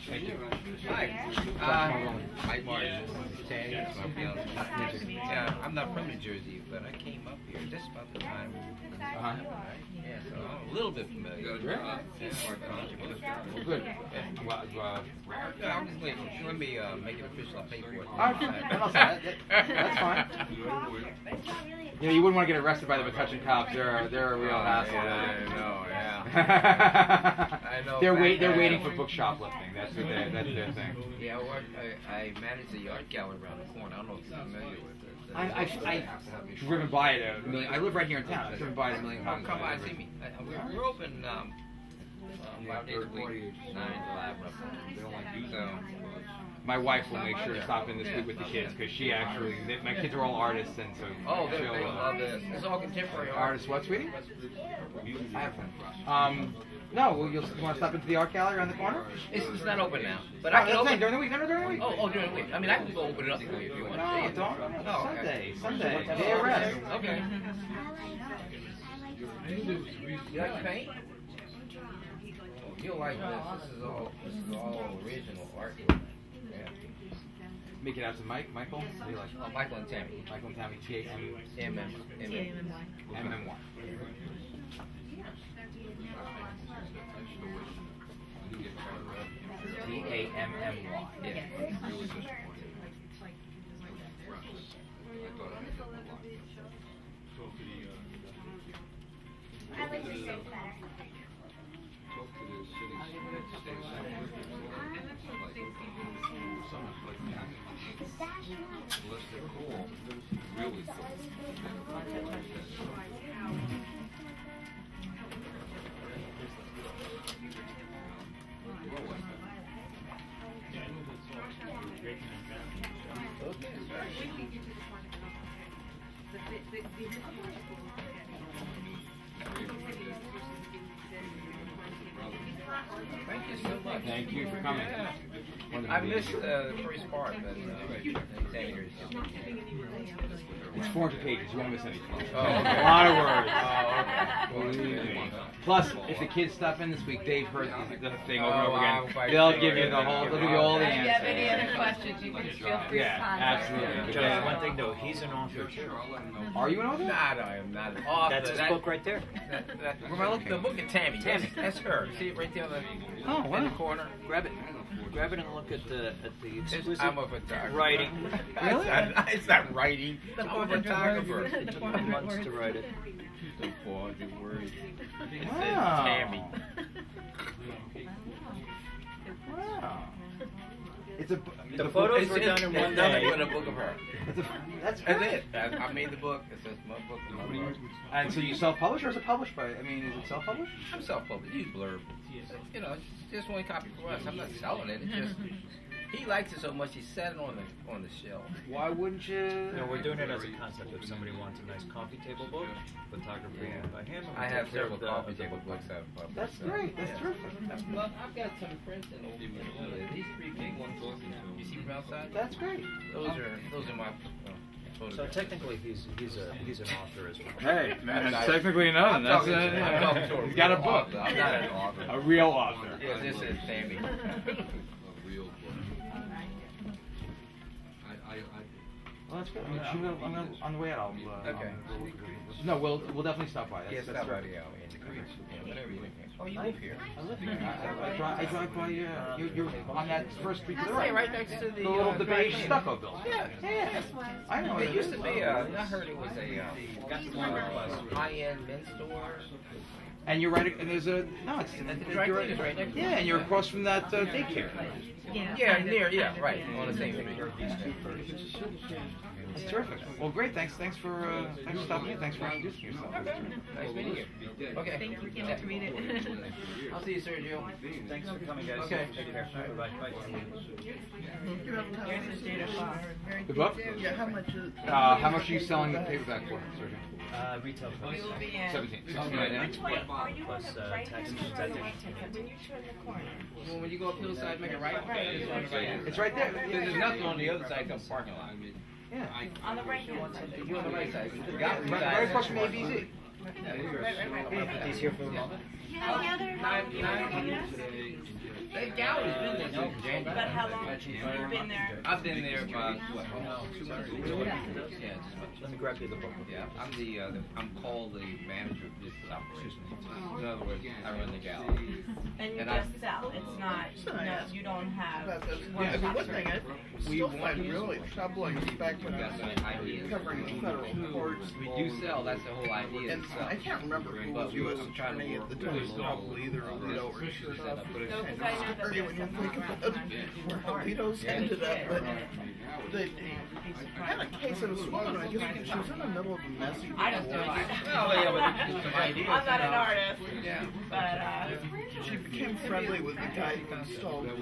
Thank you. Hi. Mike Martin. Yeah, I'm not from New Jersey, but I came up here just about the time. Uh-huh. Yeah, so I'm a little bit familiar. Good. Good. I'm just waiting. Let me make it official on paperwork. That's fine. You wouldn't want to get arrested by the Metuchen cops. They're a real hassle. I know, yeah. I know. They're waiting for book shoplifting. That's their thing. Yeah, I manage the art gallery around the corner. I don't know if you're familiar with it. I've driven by it a million. I live right here in town. I've driven by it a million times. Come by and see me. We're open 5 days a week, 9 to 5. So. My wife will make sure to stop in this week with the kids because she actually, my kids are all artists, and so they love this. It's all contemporary art. Artists, what, sweetie? I have one. No, you want to stop into the art gallery around the corner? It's not open now, but I can open during the week. No, during the week. Oh, during the week. I mean, I can go open it up for you if you want to see it. No, okay. Sunday, day of rest. Okay. You like to paint? You'll like this. This is all original art. Yeah. Make it out to Michael. What do you like? Michael and Tammy. Michael and Tammy. T-A-M-M-Y. T-A-M-M-Y. Yeah. I like the same better. Thank you so much. Thank you for coming. I missed the first part, but It's 400 pages. You won't miss anything. Oh, okay. A lot of words. Oh, okay. Believe me. Plus, if the kids stop in this week, they've heard the thing over and over I'm again. quite They'll sure give you the whole. They'll give you all the If you have any answers. other questions, you can feel free to Yeah, contact me. absolutely. Just one thing though, he's an author. Are you an author? Nah, no, I'm not an author. That's his book right there. Where am I looking? The book of Tammy. That's her. See it right there in the corner? Grab it. Grab it and look at the exquisite I'm a photographer. writing. Really? It's not writing. I'm a photographer. It took 20 months to write it. The 400 words. It Wow. says Tammy. Wow. It's a. The photos were done in one It's nothing day. but a book of her. That's That's great. it. I made the book. It says my book. And so you self-publish, or is it published by? I mean, is it self-published? I'm self-published. Use Blurb. You know, it's just one copy for us. I'm not selling it. It's just he likes it so much he set it on the shelf. Why wouldn't you? No, we're doing it as a concept. If somebody wants a nice coffee table book, photography by hand. I have several the coffee table books I've published. That's great. That's terrific. Well, I've got some prints in over there. These 3 big ones. You see them outside? That's great. Those are my. So photographs. technically, he's an author as well. Hey, man, that's technically nothing. That's I'm talking to a He's got a real book. author. I'm not an author. A real author. Yeah, this is Tammy. Well, that's good. I'm gonna on the way out. Okay. No, we'll definitely stop by. Yes, That's stop by right. the alley. Whenever you can. Oh, you live here? I live here. I drive by. You're on that first street to the Yeah, right. right next to The little the beige Green. stucco building. Yeah. I know. It used to be I heard it was a high-end men's store. And you're right. And there's a no. It's The dry you're, cleaners right next to it. yeah, and you're across from that daycare. Yeah, right. On the same thing. That's terrific. Well, great. Thanks for stopping in. Thanks for introducing yourself. Nice meeting you. Okay. Thank you. Can't wait to read it. I'll see you, Sergio. Thanks for coming, guys. Okay. Take care. Bye. The book? Yeah, how much is? How much are you selling the paperback for, Sergio? Retail price. 17. Plus tax and incentive. Well, when you go up hillside, make a right. It's right there. There's nothing on the other side. Come parking lot. Yeah. On the right-hand side. You on the right side. Right across from ABZ. These here for a moment. That gal has been there since January. But how long have you been there? I've been there about 2 months. Yeah, Let me grab you the book. yeah. I'm called the manager of business operations. In other words, I run the gallery. And you And just sell. It's not. No, you don't have. I mean, one thing I still find really troubling is back when I was covering federal courts. We do sell. That's the whole idea. And I can't remember who was U.S. attorney at the time. Probably either Alito or Chertoff. And it's scary when you think about where Alito's ended up. But they had a case that was swollen. I guess she was in the middle of a messy I don't do divorce. it. Well, yeah, but some ideas. I'm not an artist. Yeah. But She became friendly with the guy who installed the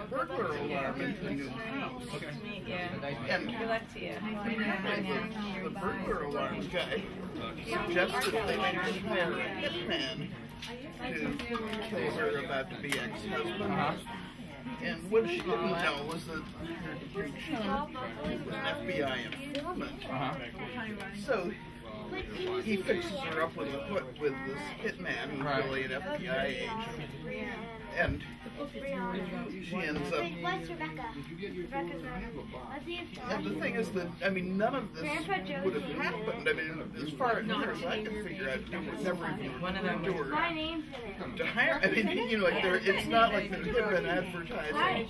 burglar alarm in the new house. yeah. And Good luck to you. the burglar alarm guy suggested they make hire a hitman to kill her about to be ex-husband. And what she didn't know was that her chum was an FBI informant. So he fixes her up with this hitman who's really an FBI agent. And she ends up. What's Rebecca? Rebecca's And the thing is that, I mean, none of this would have happened. I mean, as far as I can figure out, it was never even endured. My name's in it. To hire, I mean, you know, like it's not like there had been advertising,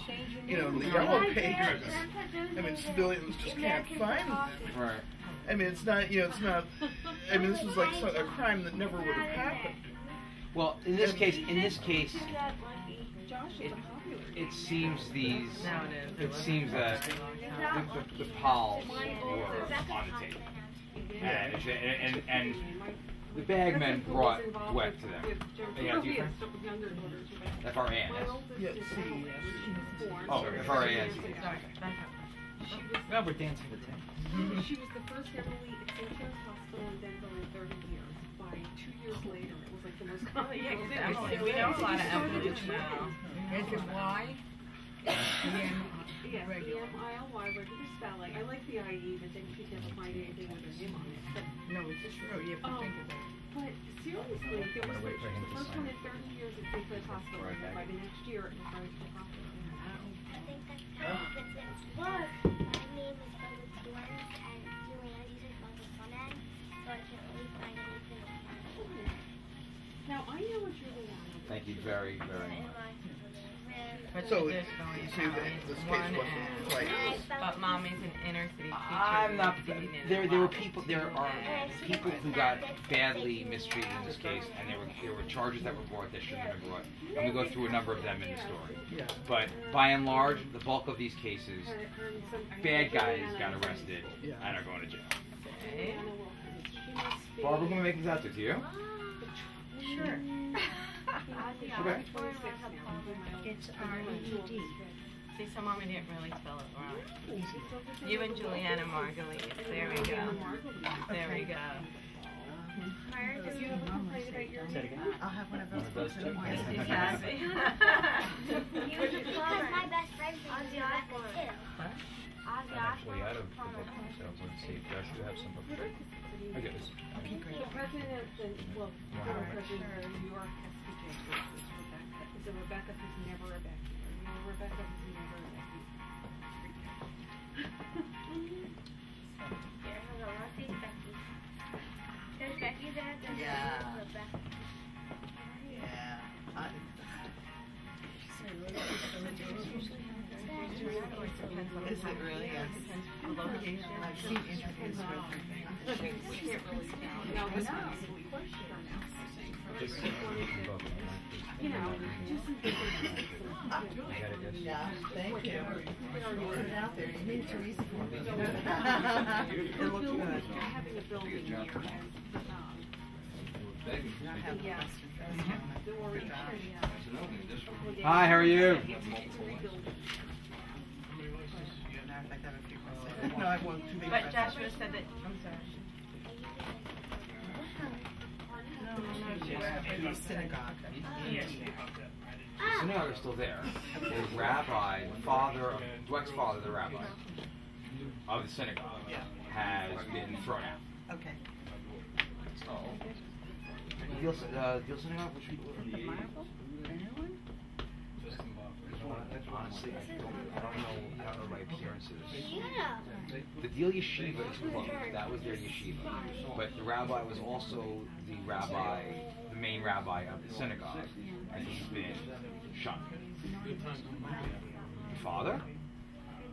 you know, in the yellow pages. I mean, civilians just can't find them. Right. I mean, it's not, you know, it's not. I mean, this was like a crime that never would have happened. Well, in this case, it seems it seems that the Pauls were on the table, and the bagmen brought Dweck to them. F-R-A-N, yes? Yeah, see. Oh, F-R-A-N. Well, we're dancing the tango. She was the first Emily at St. Clair's Hospital in Denver in 30 years. By 2 years later, it was like the most common. We know a lot of Emily's now. Is it why? Yeah, E-M-I-L-Y, regular spelling. I like the I-E, but then she doesn't find anything with her name on it. But, No, it's true. You have to think of it. but seriously, there was wait for him the to first sign one it. in 30 years at St. Clair's Hospital, and then by the next year, it was right to the hospital. I think that's it. Look, my name is Ellis Florence, and Julianne uses my front end, so I can't really find anything. Now, I know what Julianne. Thank you very, very much. So, you see, this case wasn't quite. But mommy's an inner city teacher. I'm not. There are people who got badly mistreated in this case, and there were charges that were brought that shouldn't have been brought, and we go through a number of them in the story. Yeah. But by and large, the bulk of these cases, bad guys got arrested and are going to jail. Barbara, we're going to make this out to you. Sure. Okay. It's R-E-D. See, so mommy didn't really spell it wrong. You and Juliana Margolin. There we go. There we go. I'll have one of those. She's happy. My best friend is Rebecca too. I'm actually out of the book, so let's see. Josh, do you have some books? I get this. Okay, great. The president of the, well, former president of New York SPJ is Rebecca. Is a Rebecca who's never a Becky. Or Rebecca who's never a Becky. Is it really? Yes. The location. I've seen interviews with her. No, this one's you know, just Yeah, thank you. Put it out there. You made it too easy for me. It looks good. having a building here. Yeah. Hi, how are you? No, I won't. Too big But for us. Joshua said that, I'm sorry. The synagogue. The synagogue is still there. The rabbi, the father, Dweck's father, the rabbi of the synagogue, has been thrown out. Okay. Deal synagogue, which people live in? Honestly, I don't know my appearances. Yeah. The Deal Yeshiva is closed. That was their yeshiva. But the rabbi was also the main rabbi of the synagogue, and he's been shot. Father?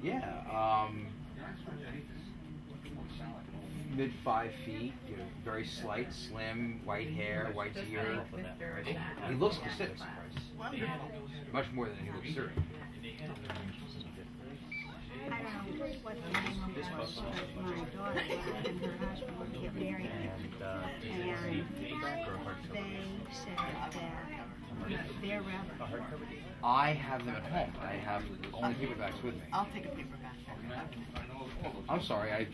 Yeah. Mid 5 feet, very slight, slim, white hair, white beard. He looks Hasidic. Much more than he looks Syrian. I don't know what the name of it was, but my daughter and her husband get married. And they said that their rabbi. I have them at home. I have only paperbacks with me. I'll take a paperback. I'm sorry. That's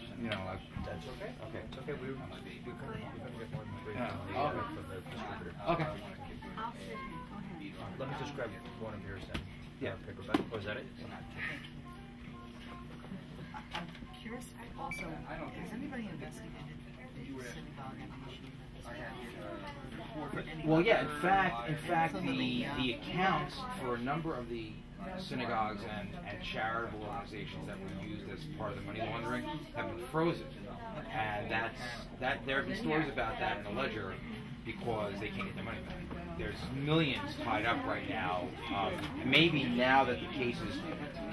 okay. Okay. It's okay. We couldn't get more than 3 Yeah. from Okay. the distributor. Okay. I'll sit here. Go ahead. Let me just grab one of yours then. Yeah. Paperback. Oh, is that it? I'm curious also, has anybody investigated the synagogue and the Well, yeah. In fact, the accounts for a number of the synagogues and charitable organizations that were used as part of the money laundering have been frozen, and there have been stories about that in the ledger because they can't get their money back. There's millions tied up right now. Maybe now that the case is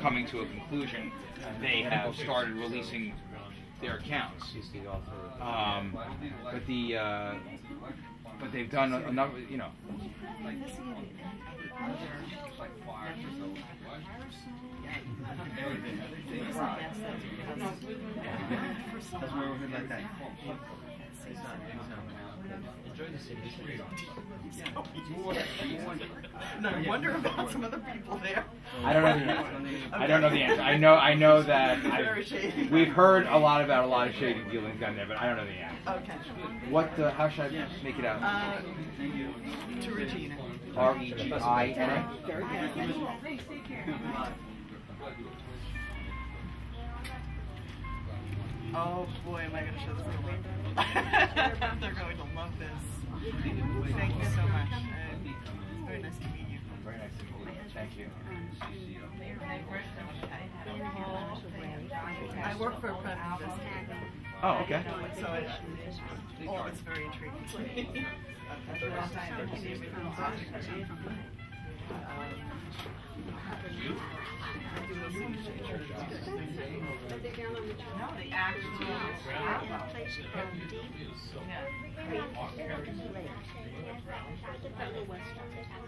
coming to a conclusion, they have started releasing their accounts. He's the author. But they've done a number, you know. Enjoy the city. No, I wonder about some other people there. I don't know the answer. I don't know the answer. I know that Very shady. we've heard a lot about a lot of shady dealings down there, but I don't know the answer. Okay. How should I make it out? To Regina. Regina. Oh boy, am I going to show this to them. They're going to love this. Thank you so much. It's very nice to meet you. Very nice to meet you. Thank you. I work for a private investigator. Oh, okay. So all of it's very intriguing to me. No, the actual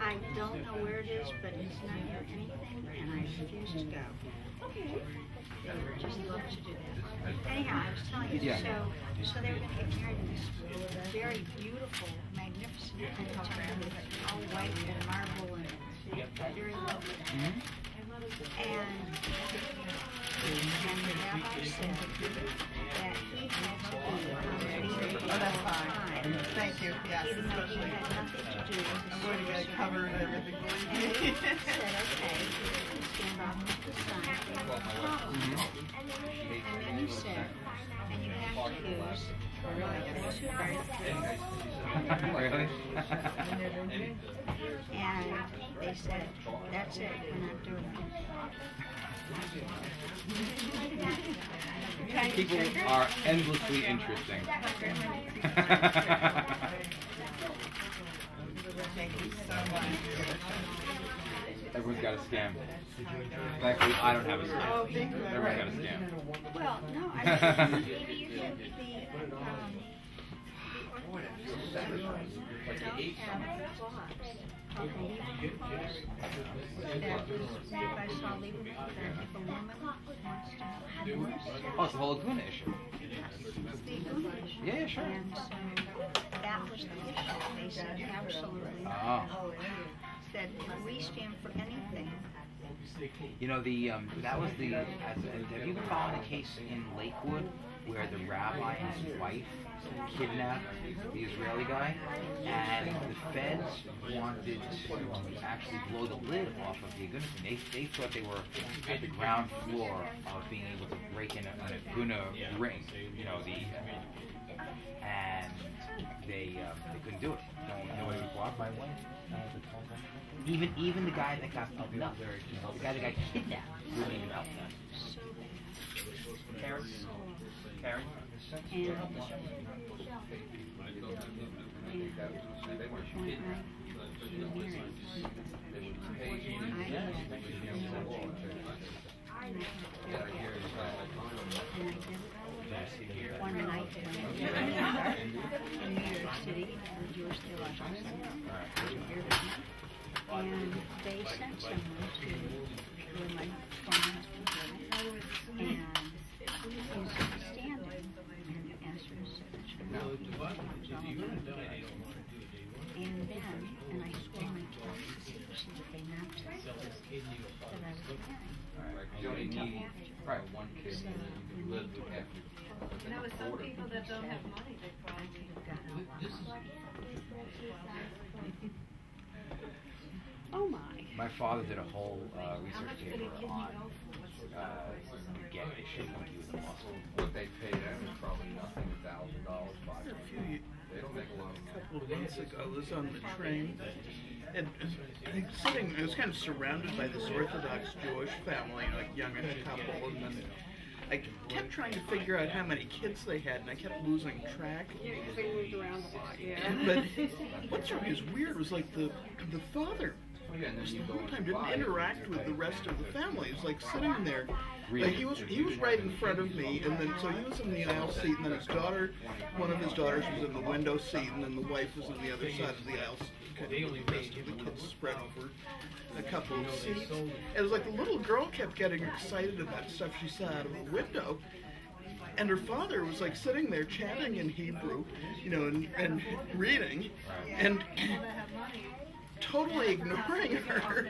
I don't know where it is, but it's not near anything, and I refuse to go. Okay. I would just love to do that. Anyhow, I was telling you, Yeah. so they were going to get married in this very beautiful, magnificent hotel, all white and marble and very lovely. Mm-hmm. And the rabbi said that he had to be Oh, that's fine. Thank you. Yes, even though he especially. had nothing to do with I'm going to get it covered and everything. He said, okay, stand off to the side. And then he said, and you have to use two Really? And they said, that's it, we're not doing it. People are endlessly interesting. Thank you so much. Everyone's got a scam. Thankfully, I don't have a scam. Oh, thank you. Everyone's got a scam. Well, no, I mean, maybe you think Oh, it's the whole Laguna issue. Yeah, sure. And so that was the issue. They said absolutely Oh. that we stand for anything. You know, that was the. Have you been following the case in Lakewood where the rabbi and his wife kidnapped the Israeli guy, and the feds wanted to actually blow the lid off of the Aguna thing. They thought they were at the ground floor of being able to break in an Aguna ring, you know, and they couldn't do it. Nobody would cooperate. Even the guy that got beaten up, the guy that got kidnapped, wouldn't even help them. Karen? One night in New York City, the Jewish Theological Center, and they sent someone to where my former husband lived, and he was standing and answered his signature. And then, and I swore my kids to secrecy that they not to, that I was married. You only need probably one kid who lives with half your. You know, with some people that don't have money, they probably could have gotten a lot. Oh my. My father did a whole research paper on gay issue when he was in law school. What they pay them is probably nothing, $1,000, $500. They don't make a lot of money. A couple of months ago, I was on the train, and I was kind of surrounded by this Orthodox Jewish family, like youngish couple, and then I kept trying to figure out how many kids they had, and I kept losing track. Yeah, because they moved around a lot, yeah. But what's really weird was like the father. The whole time didn't interact with the rest of the family. He was like sitting there, like he was right in front of me, and then so he was in the aisle seat, and then his daughter, one of his daughters was in the window seat, and then the wife was on the other side of the aisle, kind of the rest of the kids spread over a couple of seats. And it was like the little girl kept getting excited about stuff she saw out of the window. And her father was like sitting there chatting in Hebrew, you know, and reading, and totally ignoring her.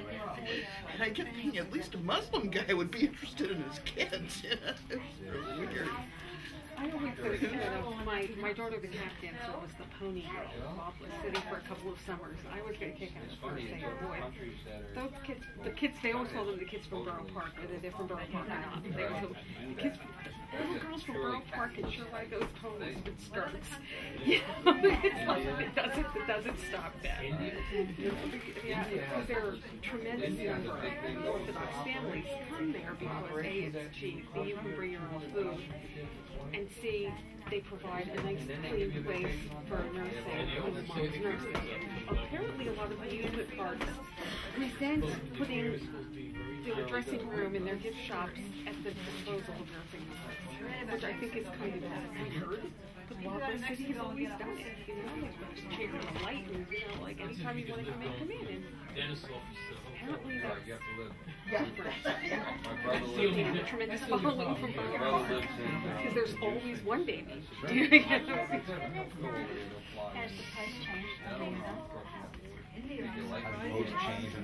And I kept thinking at least a Muslim guy would be interested in his kids. It was weird. I always said, you know, my daughter, the tap dancer, was the pony girl in Poplar City for a couple of summers. I always get a kick out of her saying, boy, those kids, they always call them the kids from Borough Park, whether they're from Borough Park or not. The little girls from Borough Park can sure ride those ponies with skirts. You know, it doesn't stop that. Yeah, because there are tremendous number of Orthodox families come there because A, it's cheap, B, you can bring your own food, and C, they provide a nice clean place for nursing when the mom's nursing. Apparently a lot of amusement parks resent putting their dressing room and their gift shops at the disposal of nursing mothers, which I think is kind of weird. But Poplar City has always done it, you know, like there's chairs and light, and you know, like anytime you want to come in, and apparently that's a tremendous following from Borough Park, because there's always one baby. Has changed the visa? Has most changed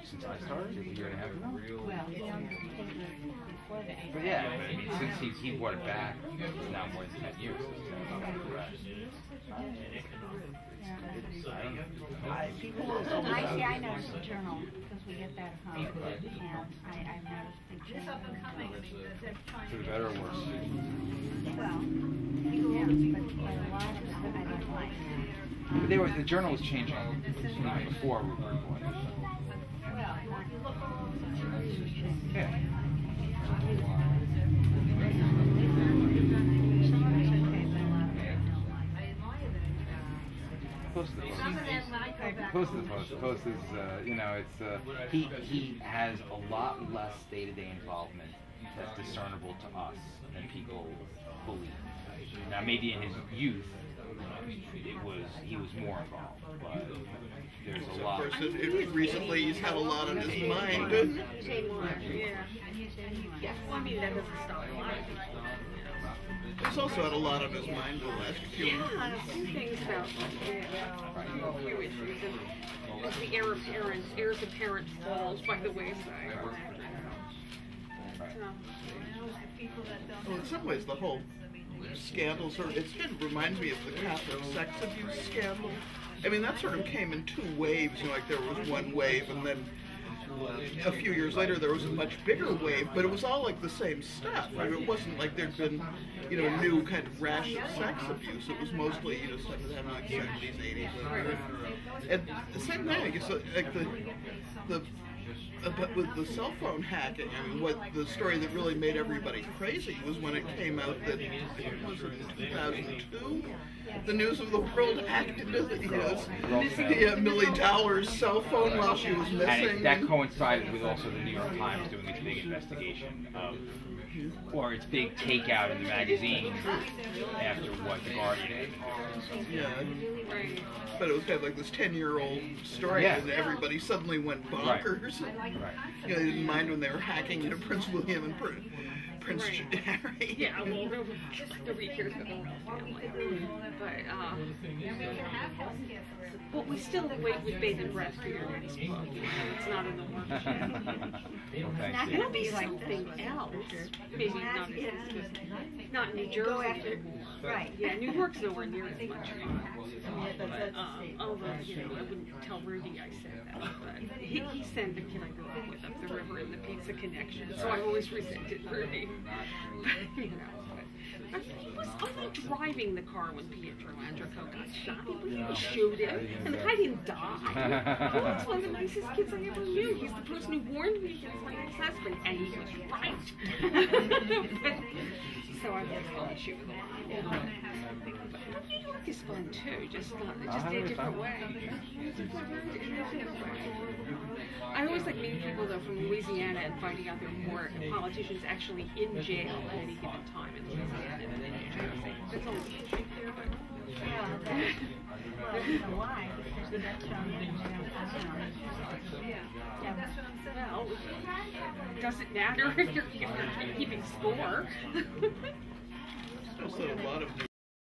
since I started? A year and a half ago? Well, before that. But yeah, I mean, since he brought it back, it's now more than 10 years. I noticed the journal because we get that at home, and I noticed the journal. For the better or worse? Well, yeah, but a lot of stuff I don't like. But the journal was changing even before we were born. Yeah. Close to the post. The post is, it's he has a lot less day-to-day involvement that's discernible to us than people believe. Now, maybe in his youth, he was more involved, but there's a lot. Of course, recently he's had a lot on his mind. Yeah. Well, I mean, that doesn't stop. He's also had a lot on his mind the last few months. Yeah, a few things about a few issues, and the heirs apparent falls by the wayside. Well, in some ways, the whole scandal it kind of reminds me of the Catholic sex abuse scandal. I mean, that sort of came in two waves. Like there was one wave, and then a few years later there was a much bigger wave. But it was all like the same stuff. I mean, it wasn't like there'd been, new kind of rash of sex abuse. It was mostly, stuff that happened like 70s, 80s. At the same time, I guess, like but with the cell phone hacking, I mean, what the story that really made everybody crazy was when it came out that it was in 2002, the News of the World hacked into Millie Dowler's cell phone while she was missing. And that coincided with also the New York Times doing its big investigation of, or its big takeout in the magazine after what the Guardian did. Yeah. But it was kind of like this 10-year-old story, and everybody suddenly went bonkers. Right. They didn't mind when they were hacking into Prince William and Prince Harry. Yeah, well, nobody cares about the family. But we still wait with bated breath for your next book. It's not in the works yet. It'll be something else. Maybe not New Jersey. Right. Yeah, New York's nowhere near as much fun. Although, I wouldn't tell Rudy I said that. But he sent the kid I grew up with up the river in the Pizza Connection, so I always resented Rudy. He was only driving the car when Pietro Andrico got shot. He didn't shoot him, and the guy didn't die. He was one of the nicest kids I ever knew. He's the person who warned me against my ex-husband, and he was right. So I was shoot with a lot. New York is fun too, just in a different way. I always like meeting people though from Louisiana and finding out there are more politicians actually in jail at any given time in Louisiana than in New Jersey. That's always interesting here, but well, you know why? Because the Dutch well, it doesn't matter if you're keeping score. Also, a lot of New